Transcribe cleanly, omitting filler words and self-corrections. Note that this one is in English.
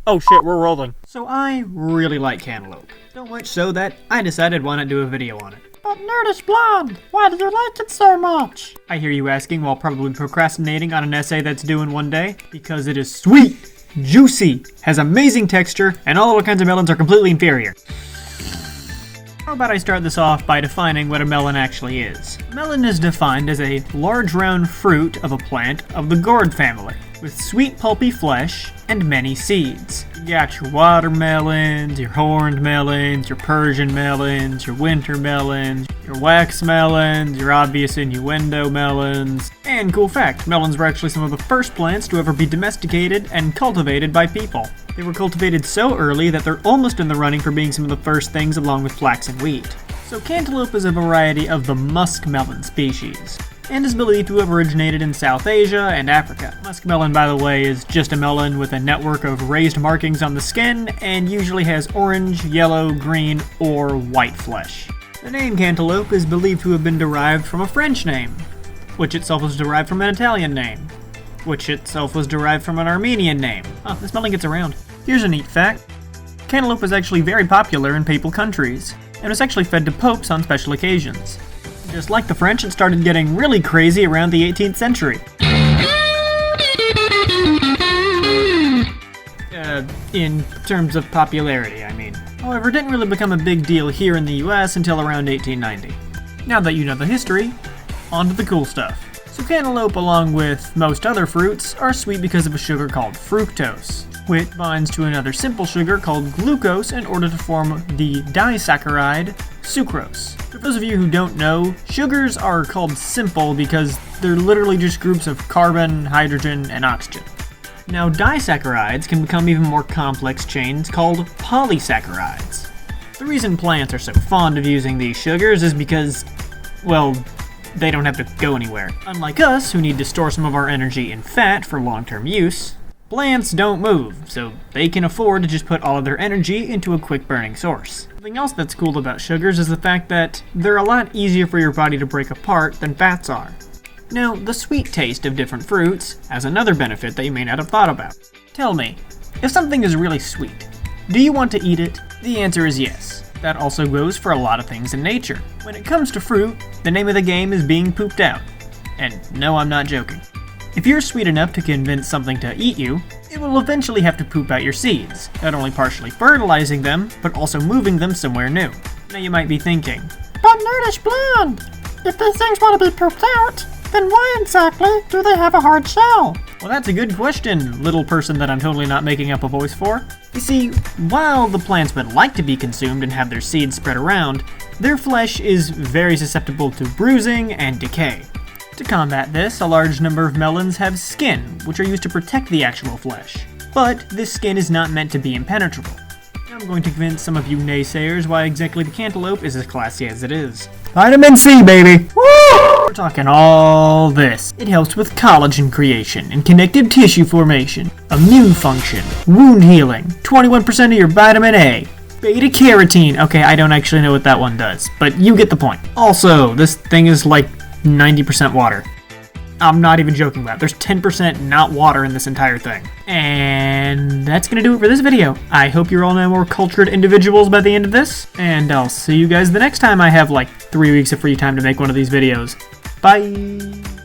Oh shit, we're rolling. So I really like cantaloupe. So much so that I decided why not do a video on it. But Nerdish Blonde, why do you like it so much? I hear you asking while probably procrastinating on an essay that's due in one day. Because it is sweet, juicy, has amazing texture, and all other kinds of melons are completely inferior. How about I start this off by defining what a melon actually is. Melon is defined as a large round fruit of a plant of the gourd family, with sweet pulpy flesh and many seeds. You got your watermelons, your horned melons, your Persian melons, your winter melons, your wax melons, your obvious innuendo melons. And cool fact, melons were actually some of the first plants to ever be domesticated and cultivated by people. They were cultivated so early that they're almost in the running for being some of the first things along with flax and wheat. So cantaloupe is a variety of the muskmelon species, and is believed to have originated in South Asia and Africa. Muskmelon, by the way, is just a melon with a network of raised markings on the skin, and usually has orange, yellow, green, or white flesh. The name cantaloupe is believed to have been derived from a French name, which itself was derived from an Italian name, which itself was derived from an Armenian name. This melon gets around. Here's a neat fact. Cantaloupe was actually very popular in papal countries, and was actually fed to popes on special occasions. Just like the French, it started getting really crazy around the 18th century. In terms of popularity, I mean. However, it didn't really become a big deal here in the US until around 1890. Now that you know the history, on to the cool stuff. So cantaloupe, along with most other fruits, are sweet because of a sugar called fructose, which binds to another simple sugar called glucose in order to form the disaccharide sucrose. For those of you who don't know, sugars are called simple because they're literally just groups of carbon, hydrogen, and oxygen. Now, disaccharides can become even more complex chains called polysaccharides. The reason plants are so fond of using these sugars is because, well, they don't have to go anywhere. Unlike us, who need to store some of our energy in fat for long-term use, plants don't move, so they can afford to just put all of their energy into a quick-burning source. Something else that's cool about sugars is the fact that they're a lot easier for your body to break apart than fats are. Now, the sweet taste of different fruits has another benefit that you may not have thought about. Tell me, if something is really sweet, do you want to eat it? The answer is yes. That also goes for a lot of things in nature. When it comes to fruit, the name of the game is being pooped out. And no, I'm not joking. If you're sweet enough to convince something to eat you, it will eventually have to poop out your seeds, not only partially fertilizing them, but also moving them somewhere new. Now you might be thinking, But Nerdish Blonde, if these things want to be pooped out, then why exactly do they have a hard shell? well, that's a good question, little person that I'm totally not making up a voice for. You see, while the plants would like to be consumed and have their seeds spread around, their flesh is very susceptible to bruising and decay. To combat this, a large number of melons have skin, which are used to protect the actual flesh. But this skin is not meant to be impenetrable. I'm going to convince some of you naysayers why exactly the cantaloupe is as classy as it is. Vitamin C, baby! Woo! We're talking all this. It helps with collagen creation and connective tissue formation, immune function, wound healing, 21% of your vitamin A, beta carotene. Okay, I don't actually know what that one does, but you get the point. Also, this thing is like 90% water. I'm not even joking about it. There's 10% not water in this entire thing. And that's gonna do it for this video. I hope you're all now more cultured individuals by the end of this, and I'll see you guys the next time I have like 3 weeks of free time to make one of these videos. Bye!